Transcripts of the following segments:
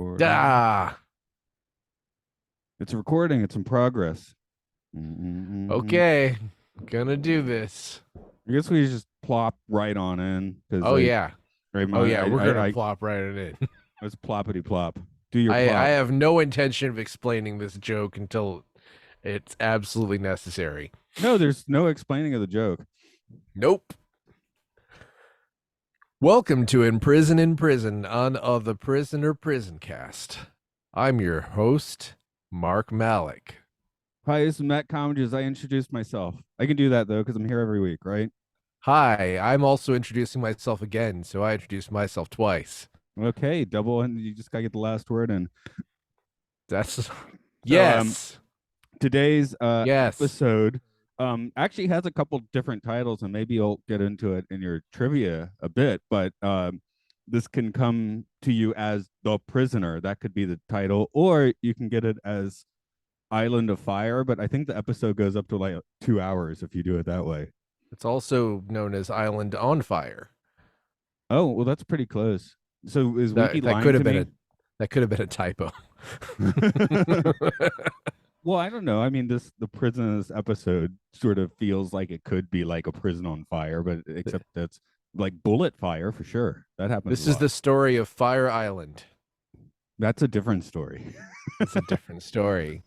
Recording. Ah, It's recording. It's in progress. I okay. Gonna do this. guess we just plop right on in because Oh yeah. right, Oh yeah, we're gonna I plop right in. let's ploppity plop. Do your I plop. have no intention of explaining this joke until it's absolutely necessary. No, there's no explaining of the joke. Nope. Welcome to in Prison on the Prisoner Prison Cast. I'm your host, Mark Malik. Hi, this is Matt Commages. I introduced myself. I can do that though because I'm here every week, right? Hi, I'm also introducing myself again, so I introduced myself twice. Okay, double, and you just gotta get the last word in. That's So, yes. today's Yes. episode actually has a couple different titles, and maybe you'll get into it in your trivia a bit, but this can come to you as The Prisoner. That could be the title, or you can get it as Island of Fire, but I think the episode goes up to like 2 hours if you do it that way. It's also known as Island on Fire. Oh, well, that's pretty close. So is Winky That lying could have to been me? a that could have been a typo. Well, I don't know. I mean, the prisoners episode sort of feels like it could be like a prison on fire, but except that's like bullet fire for sure. That happens a This is lot. the story of Fire Island. That's a different story. It's a different story.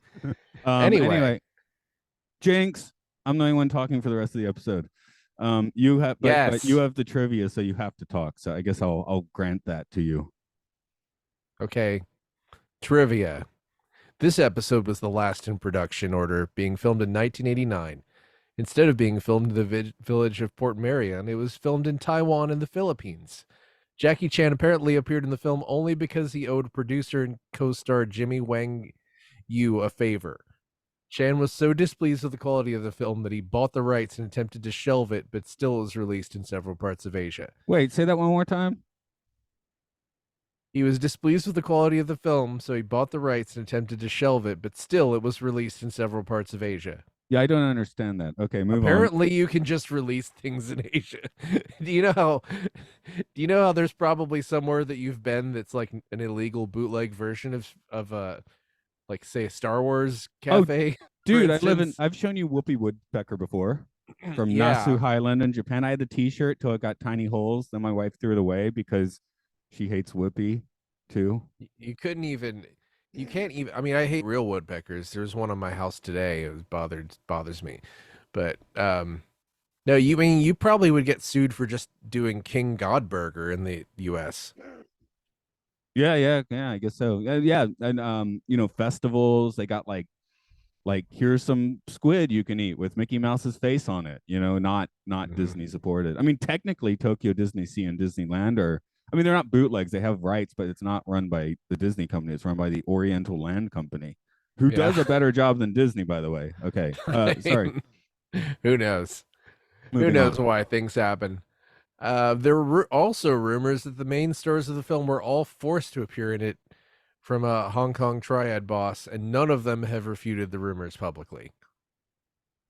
Anyway, Anyway, Jinx, I'm the only one talking for the rest of the episode. You have, but you yes. have the trivia, so you have to talk. So I guess I'll grant that to you. Okay. Trivia. This episode was the last in production order, being filmed in 1989. Instead of being filmed in the village of Port Marion, it was filmed in Taiwan and the Philippines. Jackie Chan apparently appeared in the film only because he owed producer and co-star Jimmy Wang Yu a favor. Chan was so displeased with the quality of the film that he bought the rights and attempted to shelve it, but still was released in several parts of Asia. Wait, say that one more time. He was displeased with the quality of the film, so he bought the rights and attempted to shelve it, but still it was released in several parts of Asia. Yeah, I don't understand that. Okay, move on. Apparently you can just release things in Asia. do you know how there's probably somewhere that you've been that's like an illegal bootleg version of like say a Star Wars Oh, cafe, for dude, instance? I've shown you Whoopi Woodpecker before from Nasu Yeah. Highland in Japan. I had the T-shirt till it got tiny holes. Then my wife threw it away because she hates Whoopi too. You couldn't even you can't even I mean I hate real woodpeckers. There's one on my house today. It bothers me. But no, you probably would get sued for just doing King God Burger in the US. Yeah. I guess so. Yeah, and festivals. They got like here's some squid you can eat with Mickey Mouse's face on it. Not Mhm. Disney supported. I mean, technically, Tokyo Disney Sea and Disneyland are. I mean, they're not bootlegs. They have rights, but it's not run by the Disney company. It's run by the Oriental Land Company, who Yeah. does a better job than Disney, by the way. Okay. Sorry. Who knows? Who Moving knows on. why things happen? There were also rumors that the main stars of the film were all forced to appear in it from a Hong Kong triad boss, and none of them have refuted the rumors publicly.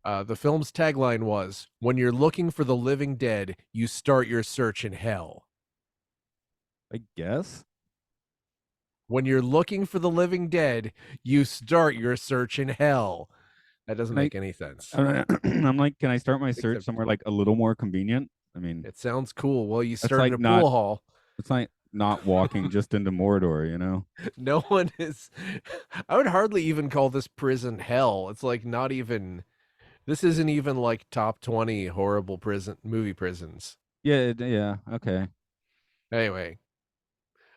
The film's tagline was, "When you're looking for the living dead, you start your search in hell." I guess. When you're looking for the living dead, you start your search in hell. That doesn't Can I? make any sense. I'm like, can I start my search Except somewhere like a little more convenient? I mean, it sounds cool. Well, you that's start in like a not. pool hall. It's like not walking just into Mordor. No one is. I would hardly even call this prison hell. It's like not even. This isn't even like top 20 horrible prison movie prisons. Yeah. Okay. Anyway,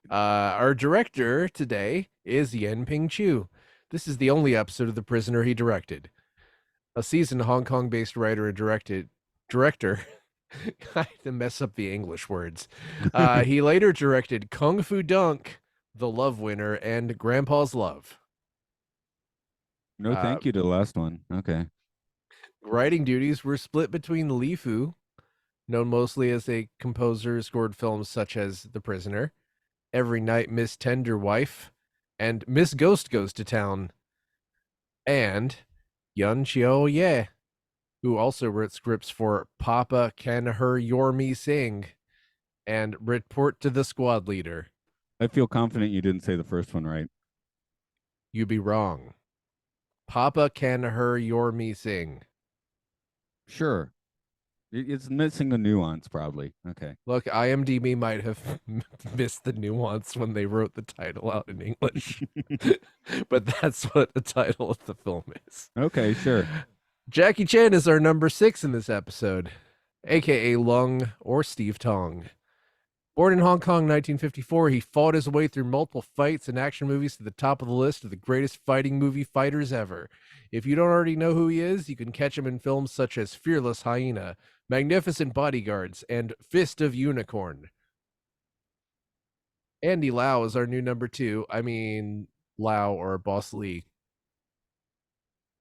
our director today is Yen Ping Chu. This is the only episode of The Prisoner he directed. A seasoned Hong Kong-based writer and director. I have to mess up the English words. He later directed Kung Fu Dunk, The Love Winner, and Grandpa's Love. No, Uh, thank you to the last one. Okay. Writing duties were split between Li Fu, known mostly as a composer who scored films such as The Prisoner, Every Night Miss Tender Wife, and Miss Ghost Goes to Town, and Yun Chio Ye, who also wrote scripts for Papa Can Her Yor Me Sing and Report to the Squad Leader. I feel confident you didn't say the first one right. You'd be wrong. Papa can her your me sing. Sure. It's missing the nuance, probably. Okay. Look, IMDb might have missed the nuance when they wrote the title out in English, but that's what the title of the film is. Okay, sure. Jackie Chan is our number 6 in this episode, aka Lung or Steve Tong. Born in Hong Kong 1954, he fought his way through multiple fights and action movies to the top of the list of the greatest fighting movie fighters ever. If you don't already know who he is, you can catch him in films such as Fearless Hyena, Magnificent Bodyguards, and Fist of Unicorn. Andy Lau is our new number 2. I mean, Lau or Boss Lee.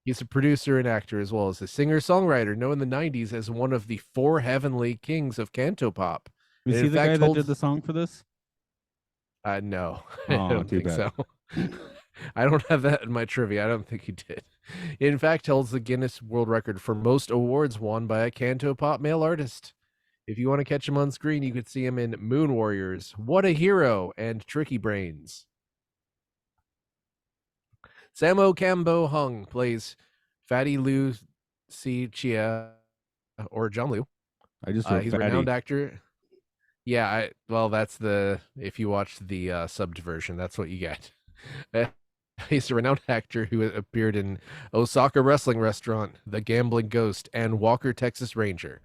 He's a producer and actor as well as a singer-songwriter, known in the 90s as one of the 4 heavenly kings of cantopop. Was And he in the guy fact that holds did the song for this? No, I Oh, don't too think bad. so. I don't have that in my trivia. I don't think he did. In fact, holds the Guinness World Record for most awards won by a cantopop male artist. If you want to catch him on screen, you could see him in Moon Warriors, What a Hero, and Tricky Brains. Samo Kambo Hung plays Fatty Lu Si Chia, or John Liu. I just wrote He's a fatty. renowned actor. Yeah, well, that's the, if you watch the subbed version, that's what you get. He's a renowned actor who appeared in Osaka Wrestling Restaurant, The Gambling Ghost, and Walker, Texas Ranger.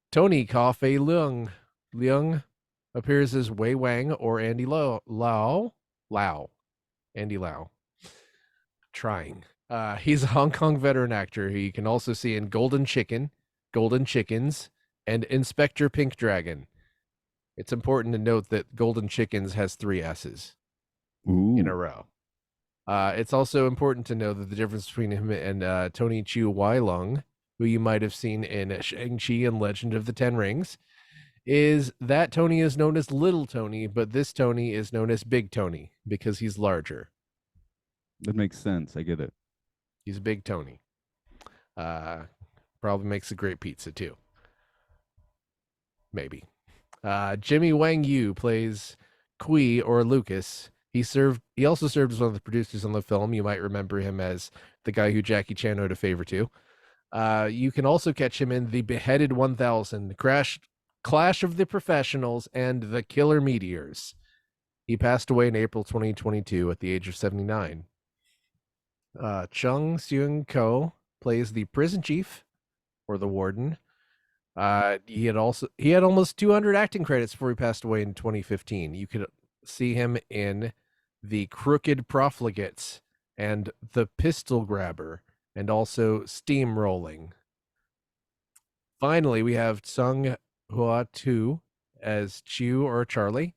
Tony Ka-Fei Leung appears as Wei Wang or Andy Lau. Andy Lau. Trying. He's a Hong Kong veteran actor who you can also see in Golden Chicken, Golden Chickens, and Inspector Pink Dragon. It's important to note that Golden Chickens has 3 S's in a Ooh. row. It's also important to know that the difference between him and Tony Chu Wai Lung, who you might have seen in Shang-Chi and Legend of the Ten Rings, is that Tony is known as Little Tony, but this Tony is known as Big Tony because he's larger. That makes sense. I get it. He's Big Tony. Probably makes a great pizza too. Maybe. Jimmy Wang Yu plays Kui or Lucas. He also served as one of the producers on the film. You might remember him as the guy who Jackie Chan owed a favor to. You can also catch him in The Beheaded 1000, Clash of the Professionals, and The Killer Meteors. He passed away in April 2022 at the age of 79. Chung Seung Ko plays the prison chief or the warden. He had almost 200 acting credits before he passed away in 2015. You could see him in The Crooked Profligates and The Pistol Grabber, and also Steamrolling. Finally, we have Tsung Hua Tu as Chu or Charlie,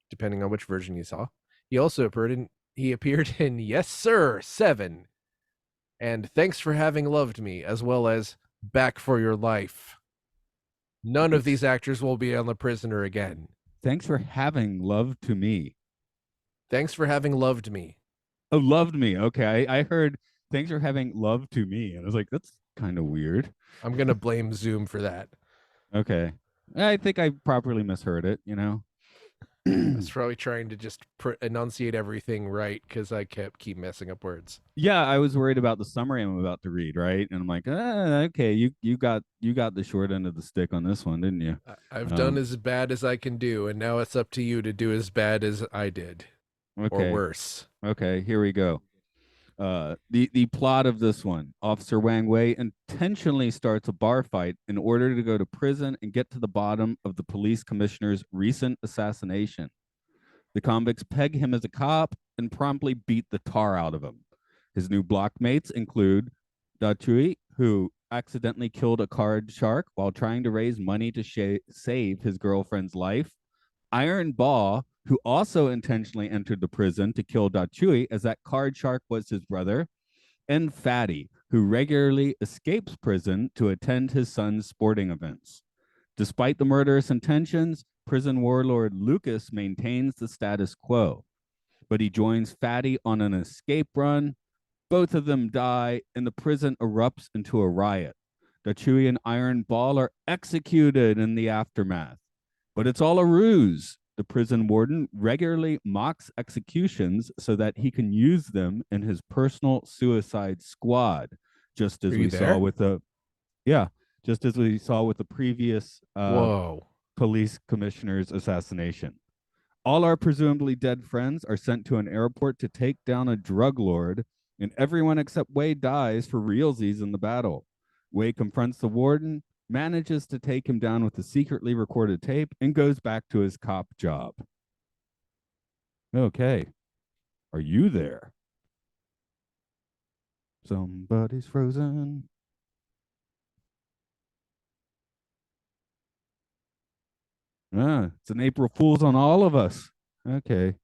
depending on which version you saw. He also appeared in Yes Sir 7 and Thanks for Having Loved Me, as well as Back for Your Life. None of these actors will be on The Prisoner again. Thanks for having love to me. Thanks for having loved me. Oh, loved me. Okay. I heard thanks for having love to me. And I was like, that's kind of weird. I'm going to blame Zoom for that. Okay. I think I properly misheard it, you know? I was probably trying to just enunciate everything right because I keep messing up words. Yeah, I was worried about the summary I'm about to read, right? And I'm like, okay, you got the short end of the stick on this one, didn't you? I've done as bad as I can do, and now it's up to you to do as bad as I did, okay. or worse. Okay, here we go. The plot of this one: Officer Wang Wei intentionally starts a bar fight in order to go to prison and get to the bottom of the police commissioner's recent assassination. The convicts peg him as a cop and promptly beat the tar out of him. His new blockmates include Da Chui, who accidentally killed a card shark while trying to raise money to save his girlfriend's life; Iron Ball, who also intentionally entered the prison to kill Da Chui, as that card shark was his brother; and Fatty, who regularly escapes prison to attend his son's sporting events. Despite the murderous intentions, prison warlord Lucas maintains the status quo, but he joins Fatty on an escape run. Both of them die, and the prison erupts into a riot. Da Chui and Iron Ball are executed in the aftermath. But it's all a ruse. the prison warden regularly mocks executions so that he can use them in his personal suicide squad, just Are as you we saw there? with the yeah, just as we saw with the previous Whoa. police commissioner's assassination. All our presumably dead friends are sent to an airport to take down a drug lord, and everyone except Wade dies for realsies in the battle. Wade confronts the warden, manages to take him down with a secretly recorded tape, and goes back to his cop job. Okay, are you there? Somebody's frozen. It's an April Fool's on all of us. Okay,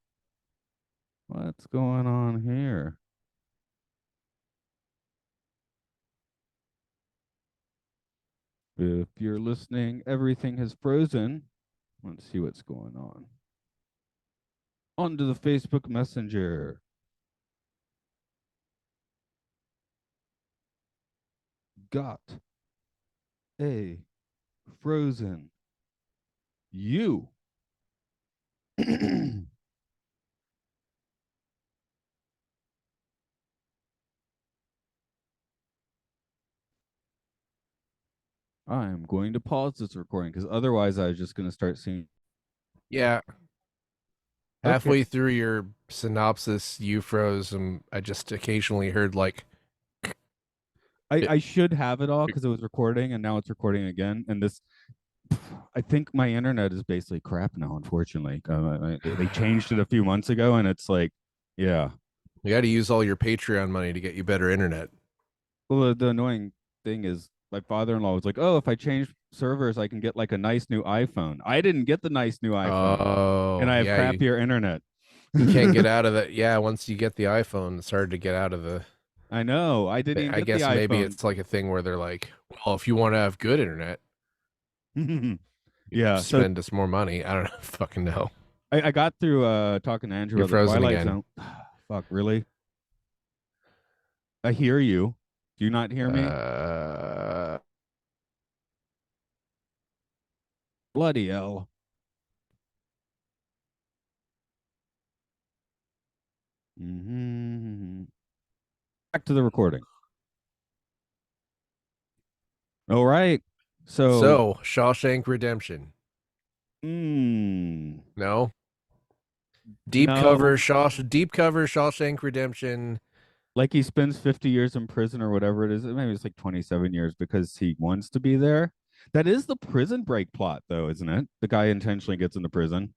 what's going on here? If you're listening, everything has frozen. Let's see what's going on. Onto the Facebook Messenger. Got a frozen you. I'm going to pause this recording because otherwise I was just going to start seeing. Yeah. Okay. Halfway through your synopsis, you froze, and I just occasionally heard like I should have it all because it was recording and now it's recording again. And this, I think my internet is basically crap now, unfortunately. They changed it a few months ago and it's like, yeah. you got to use all your Patreon money to get you better internet. Well, the annoying thing is my father-in-law was like, "Oh, if I change servers, I can get like a nice new iPhone." I didn't get the nice new iPhone, and Oh, I have yeah, crappier internet. you can't get out of that. Yeah, once you get the iPhone, it's hard to get out of the. I know. I didn't even I get the guess maybe iPhone. it's like a thing where they're like, well, if you want to have good internet, you Yeah. So spend us more money. I don't know, fucking know. I got through talking to Andrew You're about the frozen Twilight again. Zone. Fuck, really? I hear you. Do you not hear me? Uh, Bloody hell. Mm-hmm. Back to the recording. All right. So, so Shawshank Redemption. mm, No, no, Deep cover Shawshank Redemption. like he spends 50 years in prison or whatever it is. Maybe it's like 27 years because he wants to be there. That is the prison break plot, though, isn't it? The guy intentionally gets into prison.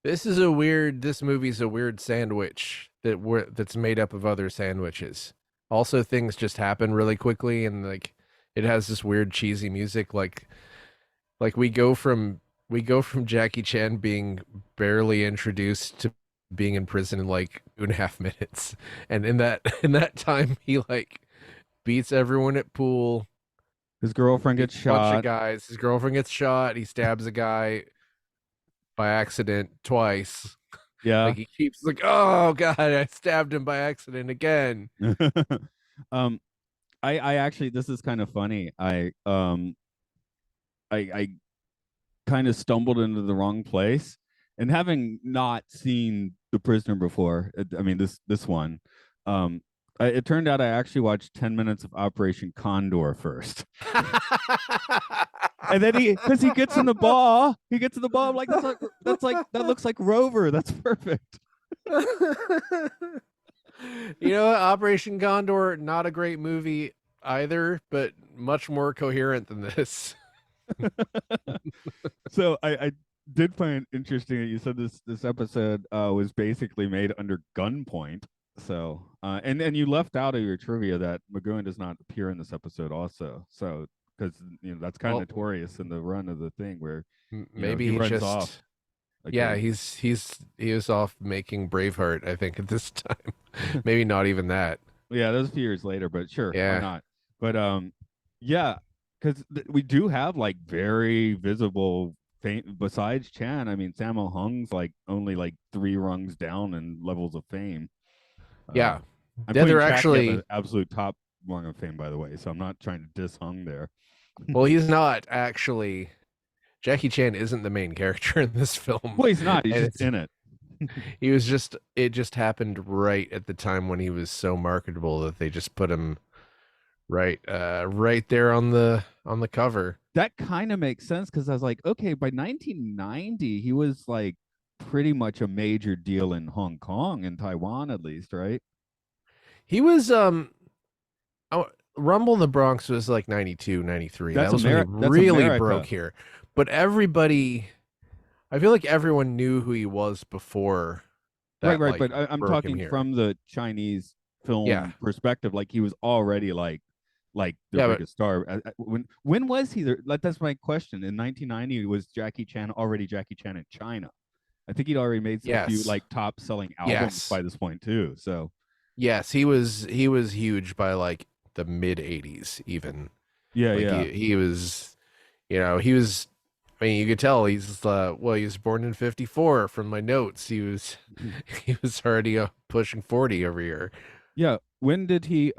This movie's a weird sandwich that's made up of other sandwiches. Also, things just happen really quickly, and like it has this weird cheesy music. Like we go from Jackie Chan being barely introduced to being in prison in like 2.5 minutes, and in that time he like beats everyone at pool, His girlfriend gets beats a bunch of shot. guys. His girlfriend gets shot. He stabs a guy by accident twice. Yeah. Like he keeps like, oh god, I stabbed him by accident again. um, I actually this is kind of funny. I kind of stumbled into the wrong place, and having not seen The Prisoner before, I mean this one, it turned out I actually watched 10 minutes of Operation Condor first. And then because he gets in the ball, I'm like that looks like Rover. That's perfect. You know what? Operation Condor, not a great movie either, but much more coherent than this. So I did find it interesting that you said this episode was basically made under gunpoint. So and you left out of your trivia that McGowan does not appear in this episode also. So because that's kind of Well, notorious in the run of the thing where maybe he he runs off just like yeah, crazy. he was off making Braveheart, I think, at this time. Maybe not even that. Yeah, that was a few years later, but sure, why Yeah. not? But yeah, because we do have like very visible fame besides Chan. I mean, Sammo Hung's like only like three rungs down in levels of fame. Yeah. I'm Yeah, putting they're Chappie at actually the absolute top rung of fame, by the way. So I'm not trying to diss Hung there. well, he's not actually Jackie Chan isn't the main character in this film, Well, he's not. He's and just it's in it. he was just it just happened right at the time when he was so marketable that they just put him right there on the cover. That kind of makes sense because I was like, okay, by 1990, he was like pretty much a major deal in Hong Kong and Taiwan, at least, right? He was oh, Rumble in the Bronx was like 92, 93. That That's was when he America. That's really broke America. here. But everybody, I feel like everyone knew who he was before Right, that right. like But I'm broke him talking here. from the Chinese Yeah. film perspective. Like he was already like their Yeah, but biggest star. When was he there? Like that's my question. In 1990, was Jackie Chan already Jackie Chan in China? I think he'd already made a few yes. like top selling albums Yes. by this point too. So Yes, he was huge by like the mid 80s even. yeah, Like yeah. he was, he was, I mean, you could tell he was born in 54 from my notes. He was he was already pushing 40 over here. Yeah. When did he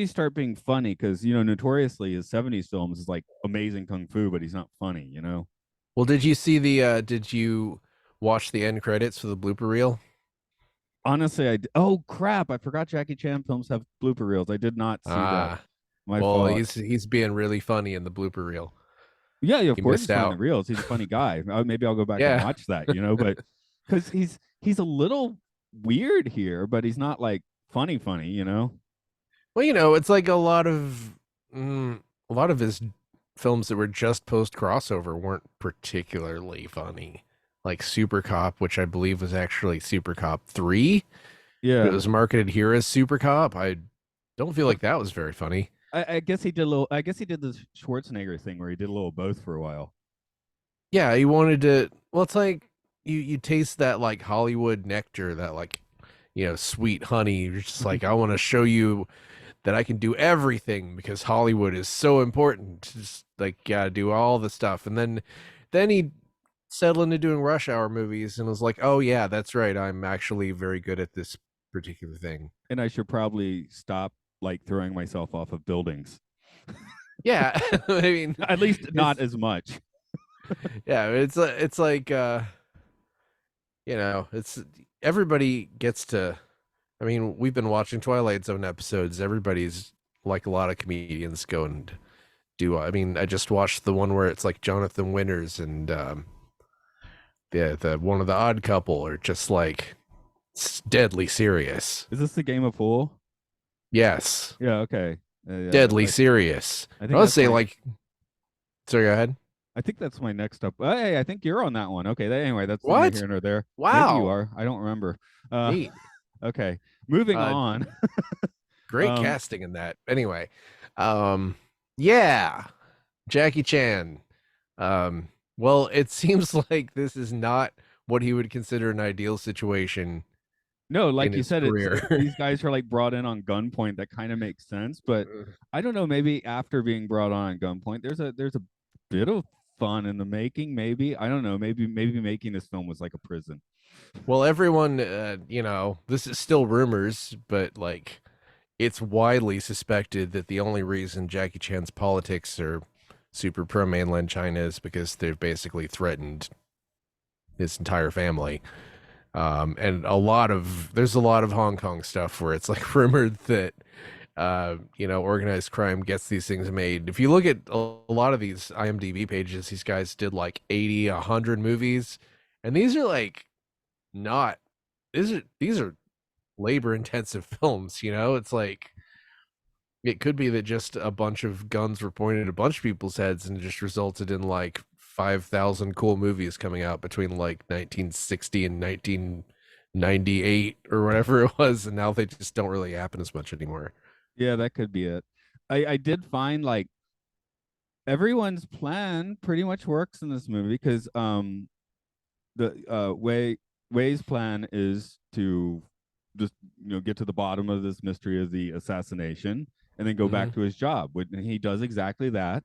start being funny? Because notoriously his 70s films is like amazing kung fu, but he's not funny. Well, did you watch the end credits for the blooper reel? Honestly, oh crap, I forgot Jackie Chan films have blooper reels. I did not see that. Ah, My well, fault. he's being really funny in the blooper reel. Yeah, yeah, of You course missed he's funny in the out. reels. He's a funny guy. Maybe I'll go back and Yeah. watch that. But because he's a little weird here, but he's not like funny. Well, it's like a lot of his films that were just post crossover weren't particularly funny. Like Super Cop, which I believe was actually Super Cop 3, but it Yeah. was marketed here as Super Cop. I don't feel like that was very funny. I guess he did a little. I guess he did the Schwarzenegger thing where he did a little both for a while. Yeah, he wanted to. Well, it's like you taste that like Hollywood nectar, that like sweet honey. You're just like, I want to show you that I can do everything because Hollywood is so important. Just like gotta do all the stuff, and then he settled into doing Rush Hour movies and was like, oh yeah, that's right. I'm actually very good at this particular thing. And I should probably stop like throwing myself off of buildings. Yeah, I mean, At least not it's as much. yeah, it's like it's everybody gets to. I mean, we've been watching Twilight Zone episodes. Everybody's like a lot of comedians go and do. I mean, I just watched the one where it's like Jonathan Winters and the one of the Odd Couple are just like deadly serious. Is this the game of Fool? Yes, Yeah. Okay. Yeah. deadly serious. I I think would that's say my. like. Sorry, go ahead. I think that's my next up. Hey, I think you're on that one. Okay. Anyway, that's neither What? here nor there. Maybe you Wow, are. I don't remember. Uh, neat. okay. Moving Uh, on. great um, casting in that. Anyway, yeah, Jackie Chan. Well, it seems like this is not what he would consider an ideal situation no, in like you his said, it's career. these guys are like brought in on gunpoint. That kind of makes sense, but I don't know. Maybe after being brought on gunpoint, there's a bit of fun in the making. Maybe I don't know. Maybe making this film was like a prison. Well, everyone, this is still rumors, but like it's widely suspected that the only reason Jackie Chan's politics are super pro mainland China is because they've basically threatened his entire family. And there's a lot of Hong Kong stuff where it's like rumored that organized crime gets these things made. If you look at a lot of these IMDb pages, these guys did like 80, 100 movies, and these are like not these are labor intensive films. It's like it could be that just a bunch of guns were pointed at a bunch of people's heads and it just resulted in like 5,000 cool movies coming out between like 1960 and 1998 or whatever it was, and now they just don't really happen as much anymore. Yeah, that could be it. I did find like everyone's plan pretty much works in this movie because the Wei's plan is to just get to the bottom of this mystery of the assassination and then go Hmm. back to his job. And he does exactly that.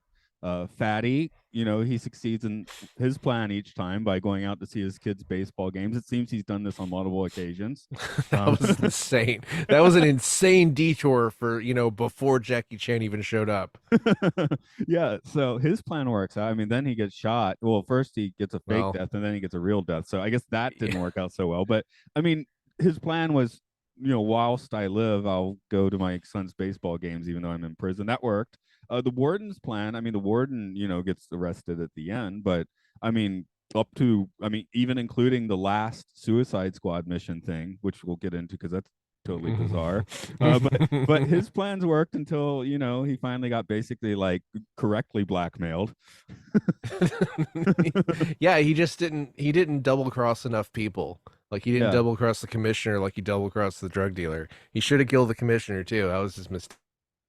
Fatty, he succeeds in his plan each time by going out to see his kids' baseball games. It seems he's done this on multiple occasions. That Um, was insane. That was an insane detour for, before Jackie Chan even showed up. yeah, so his plan works out. I mean, then he gets shot. Well, first he gets a fake Well, death, and then he gets a real death. So I guess that didn't work out so well. But I mean, his plan was, whilst I live, I'll go to my son's baseball games, even though I'm in prison. That worked. The warden's plan. I mean, the warden, gets arrested at the end, but I mean, even including the last Suicide Squad mission thing, which we'll get into because that's totally bizarre. But his plans worked until he finally got basically like correctly blackmailed. Yeah, he didn't double cross enough people. Like he didn't Yeah. double cross the commissioner like he double crossed the drug dealer. He should have killed the commissioner too. That was his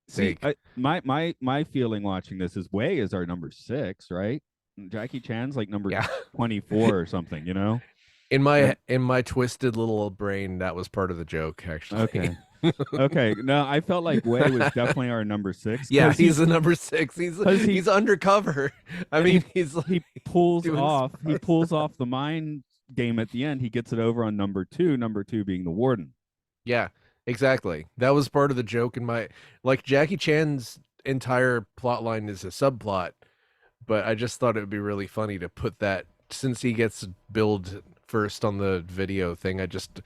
See, mistake. my feeling watching this is Way is our number 6, right? Jackie Chan's like number Yeah. 24 or something. In And my twisted little brain, that was part of the joke, actually. okay. Okay. No, I felt like Way was definitely our number 6 Yeah, because he's the number 6. He's because he's undercover. I and mean, he's he like pulls doing off he spies. pulls off the mind game at the end. He gets it over on number 2 being the warden. Yeah, exactly. That was part of the joke in my like Jackie Chan's entire plot line is a subplot, but I just thought it would be really funny to put that since he gets billed first on the video thing. I just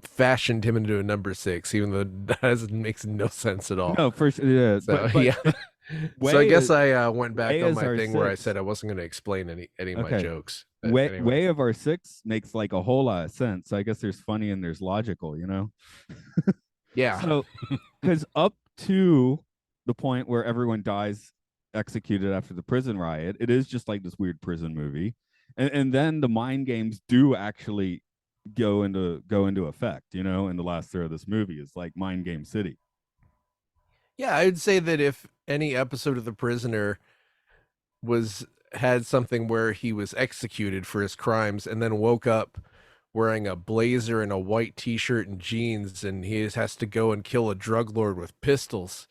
fashioned him into a number 6, even though that makes no sense at all. No, first, yeah, So but yeah. So I Way guess is I went Way back on is my our thing where I 6. said I wasn't going to explain any of my Okay, jokes. But way anyway, of our 6 makes like a whole lot of sense. I guess there's funny and there's logical. yeah. So, because up to the point where everyone dies executed after the prison riot, it is just like this weird prison movie, and then the mind games do actually go into effect. In the last third of this movie is like Mind Game City. Yeah, I'd say that if any episode of The Prisoner was had something where he was executed for his crimes and then woke up wearing a blazer and a white t-shirt and jeans and he has to go and kill a drug lord with pistols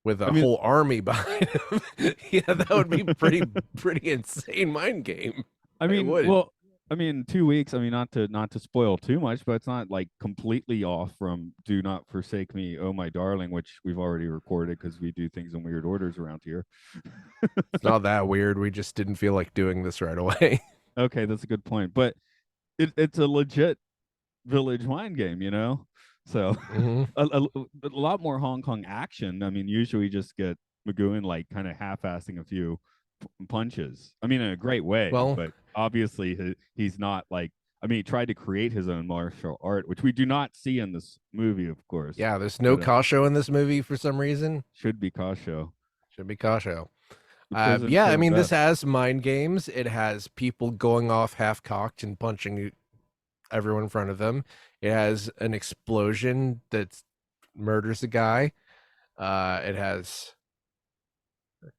with I a mean, whole army behind him. Yeah, that would be pretty insane mind game. I It mean, would. well, 2 weeks. I mean, not to spoil too much, but it's not like completely off from "Do Not Forsake Me, Oh My Darling," which we've already recorded because we do things in weird orders around here. It's not that weird. We just didn't feel like doing this right away. Okay, that's a good point, but it's a legit village mind game. So Hmm. a lot more Hong Kong action. I mean, usually we just get McGowan like kind of half-assing a few punches. I mean, in a great way, Well, but obviously he's not like. I mean, he tried to create his own martial art, which we do not see in this movie, of course. yeah, there's no But Kasho in this movie for some reason. should be Kasho. Should be Kasho. The prisons Yeah, are I the mean, this best. has mind games. It has people going off half cocked and punching everyone in front of them. It has an explosion that murders a guy. It has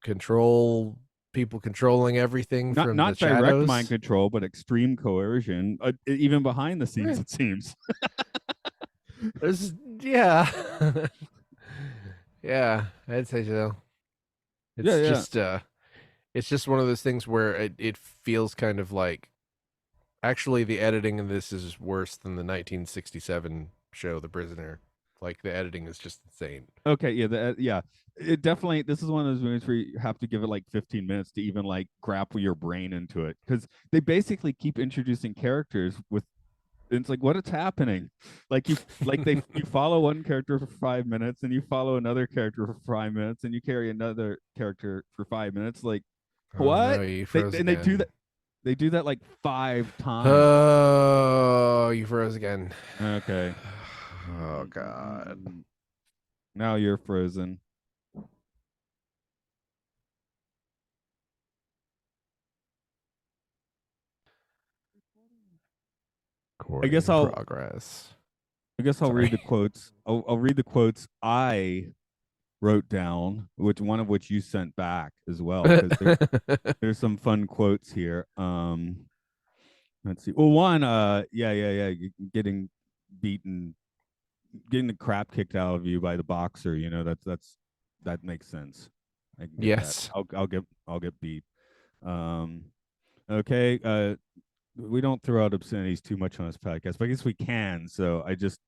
control people controlling everything Not from the not direct mind shadows. control, but extreme coercion, even behind the scenes. Eh, It seems. There's yeah. Yeah, I'd say so. Yeah, It's yeah. just it's just one of those things where it feels kind of like actually the editing in this is worse than the 1967 show The Prisoner. Like the editing is just insane. Okay, yeah, yeah. It definitely. This is one of those movies where you have to give it like 15 minutes to even like grapple your brain into it because they basically keep introducing characters with. It's like what is happening, you follow one character for 5 minutes and you follow another character for 5 minutes and you carry another character for 5 minutes. Like Oh what? no, you They froze and they do again. that. They do that like 5 times. Oh, you froze again. Okay. Oh God. Now you're frozen. I Recording guess in I'll progress. I guess I'll read Sorry. the quotes. I'll read the quotes I wrote down, which one of which you sent back as well, because there's some fun quotes here. Let's see. Well, one, yeah, getting beaten, getting the crap kicked out of you by the boxer. That makes sense. I can get that. Yes. I'll get beep. Um, okay. We don't throw out obscenities too much on this podcast, but I guess we can. So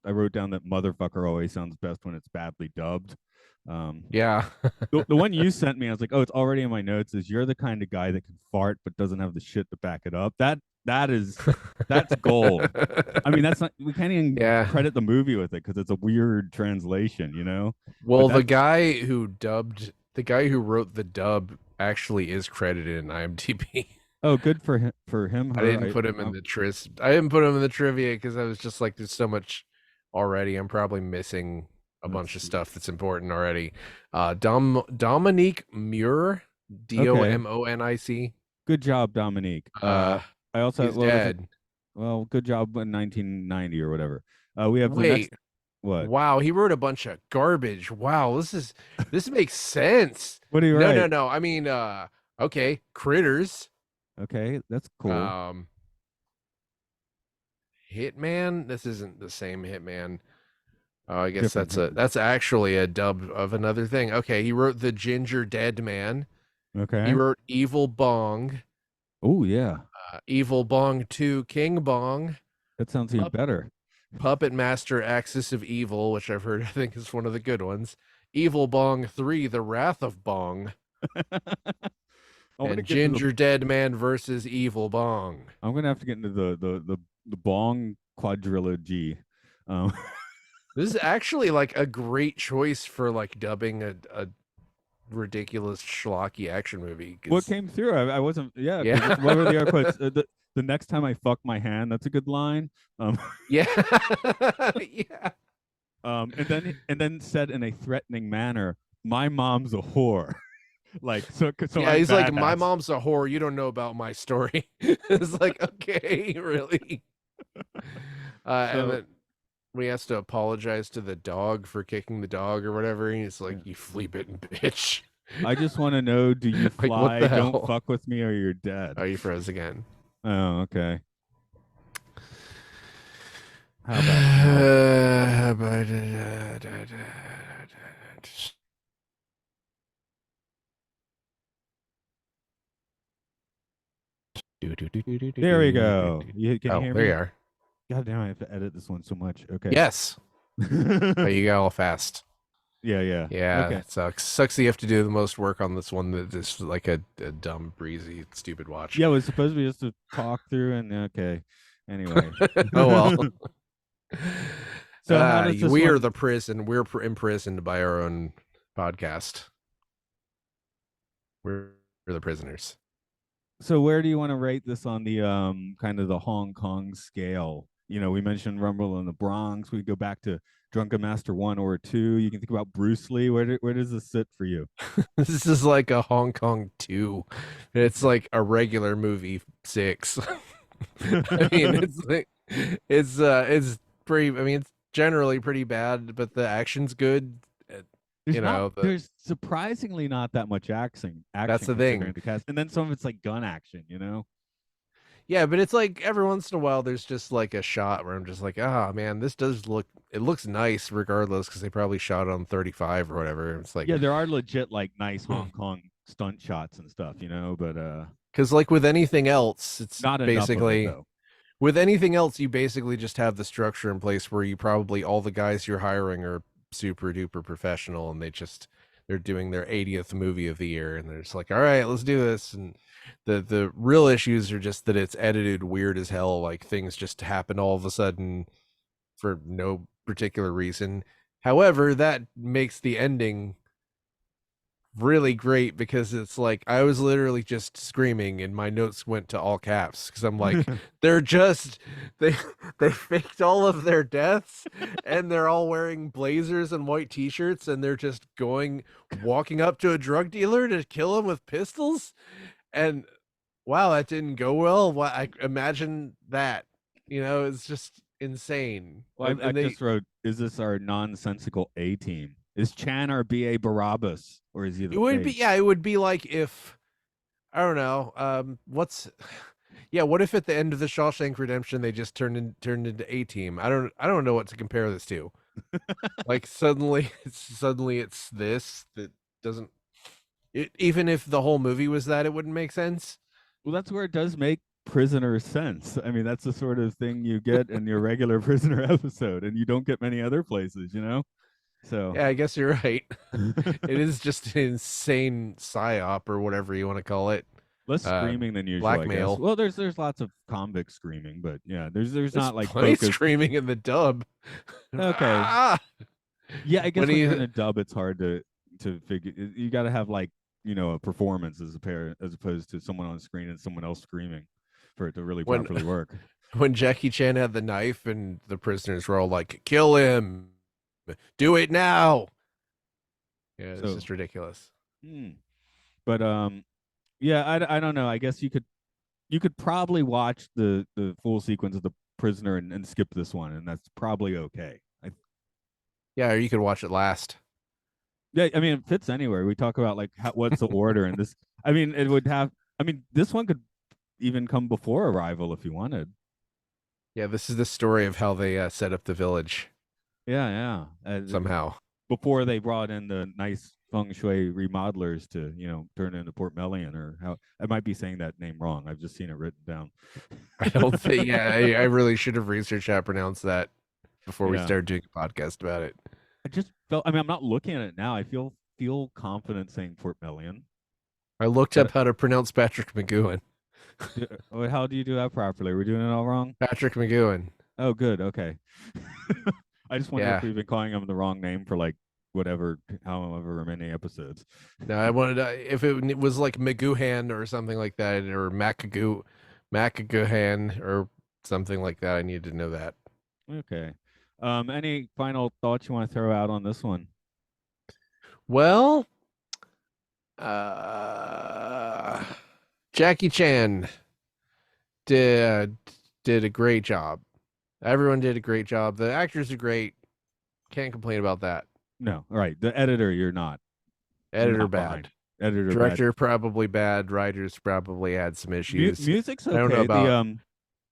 I wrote down that motherfucker always sounds best when it's badly dubbed. Um, Yeah. the one you sent me, I was like, oh, it's already in my notes. Is you're the kind of guy that can fart but doesn't have the shit to back it up. That's gold. I mean, that's not we can't even Yeah. credit the movie with it because it's a weird translation, you know. But Well, that's the guy who wrote the dub actually is credited in IMDb. oh, good for him, I her. didn't put him in the I didn't put him in the trivia because I was just like, there's so much already. I'm probably missing a Let's bunch of see. stuff that's important already. Dominique Muir, Okay, Domonic. good job, Dominique. I also He's what was it? dead. Well, good job in 1990 or whatever. We have the Wait, next what? wow, he wrote a bunch of garbage. Wow, this makes sense. What do you No, no, write? no. I mean, okay, Critters. Okay, that's cool. Um, Hitman. This isn't the same Hitman. Oh, I guess Different Hitman. that's actually a dub of another thing. Okay, he wrote The Ginger Dead Man. He Okay. wrote Evil Bong, Oh yeah, Evil Bong 2, King Bong, that sounds even Pup, better. Puppet Master Axis of Evil, which I've heard I think is one of the good ones. Evil Bong 3, The Wrath of Bong, I want to and get into the. Ginger Dead Man versus Evil Bong. I'm gonna have to get into the Bong quadrilogy. Um, This is actually like a great choice for like dubbing a ridiculous schlocky action movie what because came through? I wasn't. Yeah, because yeah. what were the other quotes? The next time I fuck my hand, that's a good line. Um, Yeah. Yeah. and then said in a threatening manner, "My mom's a whore." Like so Yeah, I'm he's like, my badass. mom's a whore. You don't know about my story. It's like, okay, really? And So then when he has to apologize to the dog for kicking the dog or whatever, he's yeah. like, you flea-bitten bitch. I just want to know: do you Like, what fly? the Don't hell? fuck with me, or you're dead. Oh, you froze again. Oh, okay. How about now? There we go. You can you Oh, hear there you me? are. God damn, I have to edit this one so much. Okay. Yes. Oh, you got all fast. Yeah, yeah. Yeah, Okay. it sucks. Sucks that you have to do the most work on this one that is like a dumb, breezy, stupid watch. Yeah, it was supposed to be just to talk through and okay. Anyway. Oh well. So how does this We are one the prison. We're imprisoned by our own podcast. We're the prisoners. so where do you want to rate this on the kind of the Hong Kong scale? You know, we mentioned Rumble in the Bronx. We go back to Drunken Master 1 or 2. You can think about Bruce Lee. Where does this sit for you? This is like a Hong Kong 2. It's like a regular movie 6. I mean, it's like it's pretty I mean, it's generally pretty bad, but the action's good. You know, There's surprisingly not that much that's action the considering thing. the cast. And then some of it's like gun action, you know? Yeah, but it's like every once in a while there's just like a shot where I'm just like, ah, man, this does look it looks nice regardless because they probably shot on 35 or whatever. It's like Yeah, there are legit like nice Hong Kong stunt shots and stuff, you know, but because like with anything else, it's not enough of it basically though. with anything else, you basically just have the structure in place where you probably all the guys you're hiring are super duper professional and they're doing their 80th movie of the year and they're just like, all right, let's do this. And the real issues are just that it's edited weird as hell. Like things just happen all of a sudden for no particular reason. However, that makes the ending really great because it's like I was literally just screaming and my notes went to all caps because I'm like they're just they they faked all of their deaths and they're all wearing blazers and white t-shirts and they're just walking up to a drug dealer to kill him with pistols and wow, that didn't go well. What I imagine that, it's just insane. Well, I And they just wrote, is this our nonsensical A team? Is Chan our BA Barabbas or is he it the would be face? yeah, it would be like if I don't know. Yeah, what if at the end of the Shawshank Redemption they just turned into A Team? I don't know what to compare this to. Like suddenly it's this that doesn't Even if the whole movie was that, it wouldn't make sense. Well, that's where it does make prisoner sense. I mean, that's the sort of thing you get in your regular prisoner episode, and you don't get many other places, you know? So Yeah, I guess you're right. It is just an insane psyop or whatever you want to call it. less Uh, screaming than usual, I guess. Blackmail. Well, there's lots of convict screaming, but yeah, there's There's not like plenty of focused. screaming in the dub. Okay. Ah! Yeah, I When guess when you're in he a dub, it's hard to figure. You got to have like a performance as a pair as opposed to someone on the screen and someone else screaming for it to really when properly work. when Jackie Chan had the knife and the prisoners were all like, "Kill him, do it now." Yeah, it's So, just ridiculous. hmm. But yeah, I don't know. I guess you could probably watch the full sequence of the prisoner and skip this one, and that's probably okay. Yeah, or you could watch it last. Yeah, I mean, it fits anywhere. We talk about like what's the order, and this. I mean, it would have. I mean, this one could even come before Arrival if you wanted. Yeah, this is the story of how they set up the village Yeah, yeah. somehow. Before they brought in the nice feng shui remodelers to turn into Port Melian, or how I might be saying that name wrong. I've just seen it written down. I don't think. Yeah, I really should have researched how to pronounce that before we Yeah, started doing a podcast about it. I just felt. I mean, I'm not looking at it now. I feel confident saying Port Melian. I looked But up how to pronounce Patrick McGowan. how do you do that properly? We're doing it all wrong. Patrick McGowan. Oh, good. Okay. I just wonder if Yeah. we've been calling him the wrong name for like whatever, however many episodes. No, I wanted if it was like McGoohan or something like that, or McGoohan or something like that. I needed to know that. Okay. Any final thoughts you want to throw out on this one? Well, uh, Jackie Chan did did a great job. Everyone did a great job. The actors are great. Can't complain about that. No. All right. The editor, you're not. You're Editor not behind. bad. Editor bad. Director probably bad. Writers probably had some issues. Music's I don't know okay. about the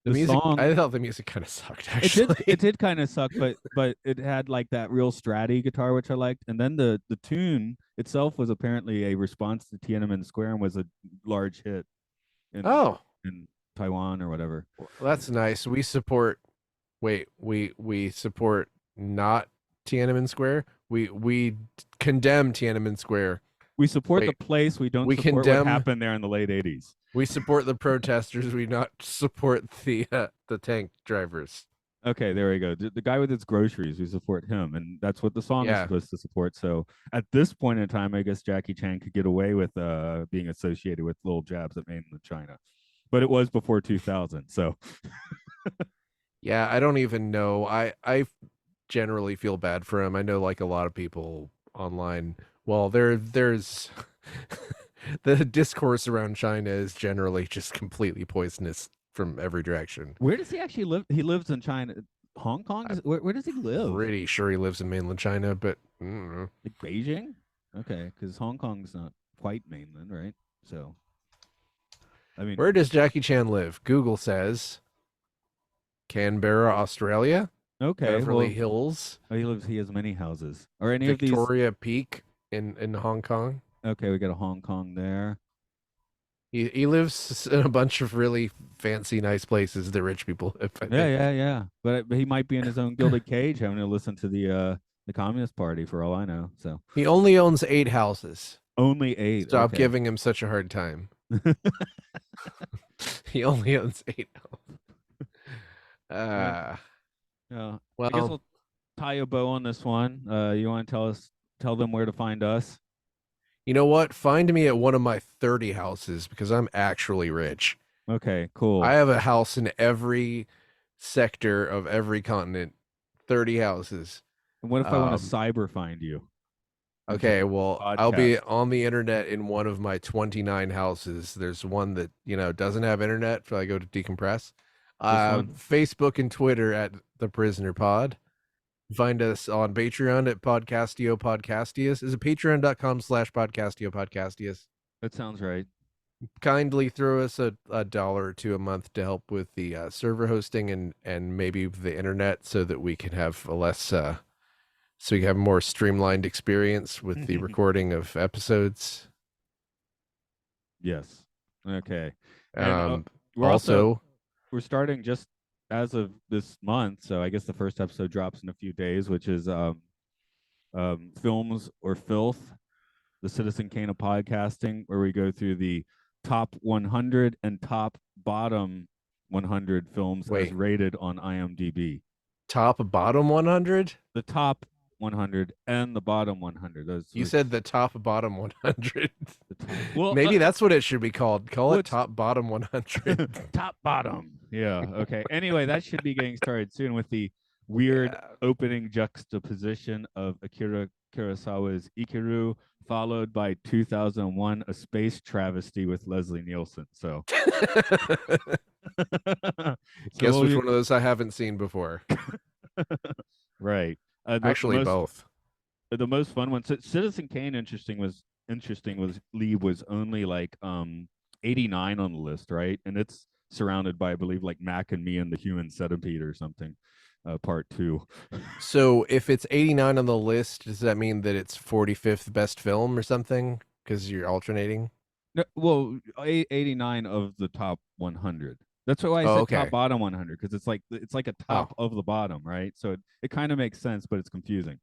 The music. song I thought the music kind of sucked it did actually. it did kind of suck, but it had like that real stratty guitar which I liked, and then the tune itself was apparently a response to Tiananmen Square and was a large hit in Oh, in Taiwan or whatever. well, that's nice. We support. Wait, we support not Tiananmen Square. We condemn Tiananmen Square. We support the Wait, place. We don't we support what condemn. happened there in the late '80s. We support the protesters. We not support the tank drivers. Okay, there we go. The guy with his groceries, we support him, and that's what the song is Yeah, supposed to support. So at this point in time, I guess Jackie Chan could get away with being associated with little jabs at mainland China, but it was before 2000. So yeah. I don't even know. I generally feel bad for him. I know, like a lot of people online. Well, there's the discourse around China is generally just completely poisonous from every direction. where does he actually live? He lives in China, Hong Kong. I'm Where does he live? pretty sure he lives in mainland China, but I don't know. Like Beijing? Okay, because Hong Kong's not quite mainland, right? So I mean, Where does Jackie Chan live? Google says Canberra, Australia, okay. Beverly Well, Hills, he has many houses. Are any of these? Victoria Peak in Hong Kong. Okay, we got a Hong Kong there. He lives in a bunch of really fancy, nice places that rich people live, I Yeah, think. yeah, yeah. But he might be in his own gilded cage having to listen to the Communist Party for all I know. So He only owns 8 houses. only 8. Stop Okay. giving him such a hard time. He only owns 8 houses. Yeah. Uh, Yeah. I guess well, we'll tie a bow on this one. You want to tell them where to find us? you know what? Find me at one of my 30 houses because I'm actually rich. Okay, I cool. have a house in every sector of every continent, 30 houses. And what if I want to Um, cyber find you and okay, find well, I'll be podcast? on the internet in one of my 29 houses. There's one that, doesn't have internet if I go to decompress. This one? Facebook and Twitter at The Prisoner Pod. Find us on Patreon at Podcastio Podcastius. Is it patreon.com/Podcastio Podcastius? That sounds right. Kindly throw us a dollar or two a month to help with the server hosting and maybe the internet so that we can have a less so we can have a more streamlined experience with the recording of episodes. Yes. Okay. And Um, we're also also, we're starting just as of this month, so I guess the first episode drops in a few days, which is Films or Filth, the Citizen Kane of podcasting, where we go through the top 100 and top bottom 100 films as wait, rated on IMDb. top bottom 100? The top 100 and the bottom 100. Those You are said the top bottom 100. the top. Well, Maybe that's what it should be called. Call it what's top bottom 100. top bottom? Yeah. Okay. Anyway, that should be getting started soon with the weird Yeah. opening juxtaposition of Akira Kurosawa's Ikiru, followed by 2001: A Space Travesty with Leslie Nielsen. So, so Guess we'll which be, one of those I haven't seen before? right. The Actually, most both. the most fun one. Citizen Kane interesting was Lee was only like 89 on the list, right? And it's surrounded by I believe like Mac and Me and the Human Centipede or something, part two. So if it's 89 on the list, does that mean that it's 45th best film or something? Because you're alternating? No, well, 89 of the top 100. That's why I Oh, said top okay. bottom 100 because it's like a Oh, top of the bottom, right? So it kind of makes sense, but it's confusing.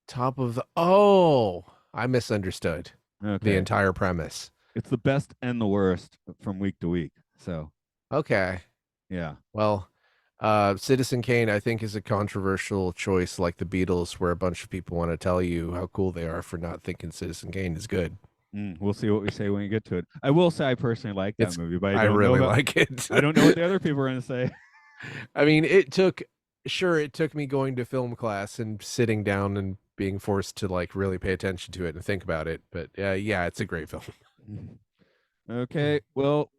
top of the. Oh, I misunderstood the Okay, entire premise. it's the best and the worst from week to week. So Okay. yeah. Well, Citizen Kane, I think, is a controversial choice like the Beatles, where a bunch of people want to tell you how cool they are for not thinking Citizen Kane is good. We'll see what we say when we get to it. I will say I personally like that It's, movie, but I really like it. I don't know what the other people are going to say. I mean, sure, it took me going to film class and sitting down and being forced to like really pay attention to it and think about it. But yeah, it's a great film. Okay, well,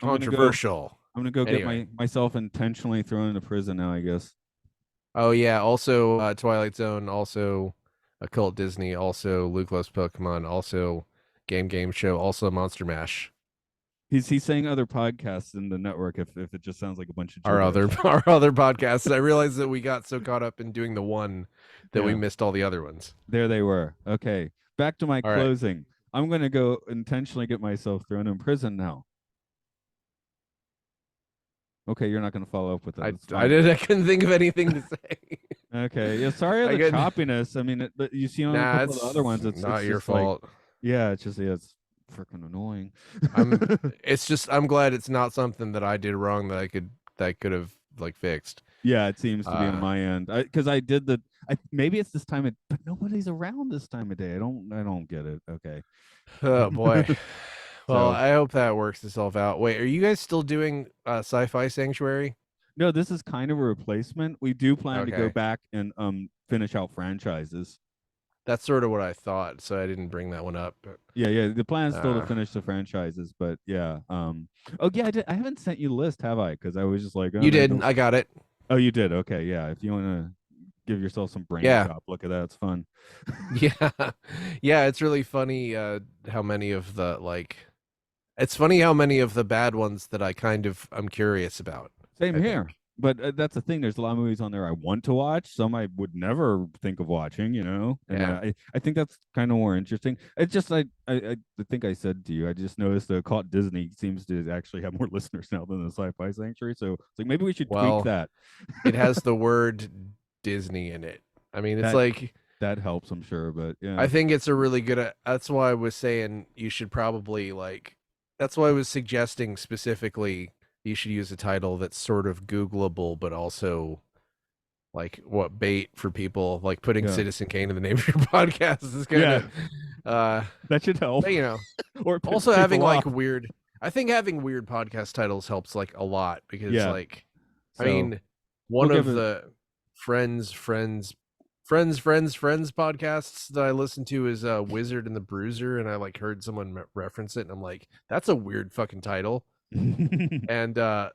I'm gonna go. Controversial. I'm gonna go get Anyway. myself intentionally thrown into prison now. I guess. Oh yeah, also Twilight Zone, also Occult Disney, also Luke Loves Pokemon, also Game Show, also Monster Mash. He's saying other podcasts in the network if it just sounds like a bunch of Our other gibberish. our other podcasts. I realized that we got so caught up in doing the one that we Yeah, missed all the other ones. there they were. Okay, back to my All right. closing. I'm gonna go intentionally get myself thrown in prison now. Okay, you're not gonna follow up with that. That's fine. I couldn't think of anything to say. Okay, yeah. Sorry I the get choppiness. I mean, you see on a Nah, couple of the it's other ones, not it's your just like fault. yeah, it's just yeah, it's freaking annoying. I'm it's just I'm glad it's not something that I did wrong that I could have like fixed. Yeah, it seems to be on Uh my end. Because I did the. Maybe it's this time of, but nobody's around this time of day. I don't get it. Okay. oh boy. Well, So I hope that works itself out. Wait, are you guys still doing Sci-Fi Sanctuary? no, this is kind of a replacement. We do plan to go Okay. back and finish out franchises. That's sort of what I thought, so I didn't bring that one up. But, Yeah. The plan is still to uh, finish the franchises, but yeah. Oh yeah, I haven't sent you the list, have I? Because I was just like, oh you no, did. don't. I got it. Oh, you did. Okay, yeah. If you want to give yourself some brain Yeah. chop, look at that. It's fun. Yeah. Yeah, it's really funny how many of the like it's funny how many of the bad ones that I'm curious about, Same I here. think. But that's the thing. There's a lot of movies on there I want to watch. Some I would never think of watching, you know. And Yeah. I think that's kind of more interesting. It's just I think I said to you, I just noticed the Caught Disney seems to actually have more listeners now than the Sci-Fi Sanctuary. So it's like maybe we should tweak Well, that. it has the word Disney in it. I mean, it's that like that helps, I'm sure. But I yeah, think it's a really good that's why I was saying you should probably like that's why I was suggesting specifically you should use a title that's sort of Googleable but also like what bait for people like putting yeah, Citizen Kane in the name of your podcast is kind yeah, of uh that should help. but, you know, Or it also pisses having people like off. weird I think having weird podcast titles helps like a lot because Yeah. like I So mean we'll one give of it. the friends podcasts that I listen to is Wizard and the Bruiser, and I like heard someone reference it, and I'm like, that's a weird fucking title. And the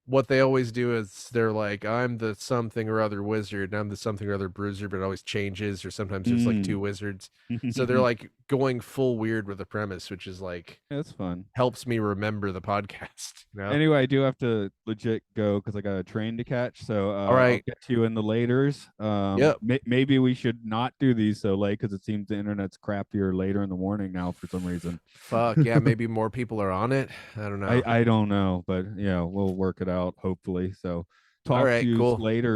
what they always do is they're like, I'm the something or other wizard, and I'm the something or other bruiser, but it always changes, or sometimes there's like two Mm. wizards. So they're like going full weird with the premise, which is like That's fun. helps me remember the podcast. Anyway, I do have to legit go because I got a train to catch. So All I'll right. get to you in the laters. Yep. Maybe we should not do these so late because it seems the internet's crappier later in the morning now for some reason. Fuck yeah, maybe more people are on it. I don't know. I don't know, but yeah, we'll work it out hopefully. So All talk to right, you cool. later.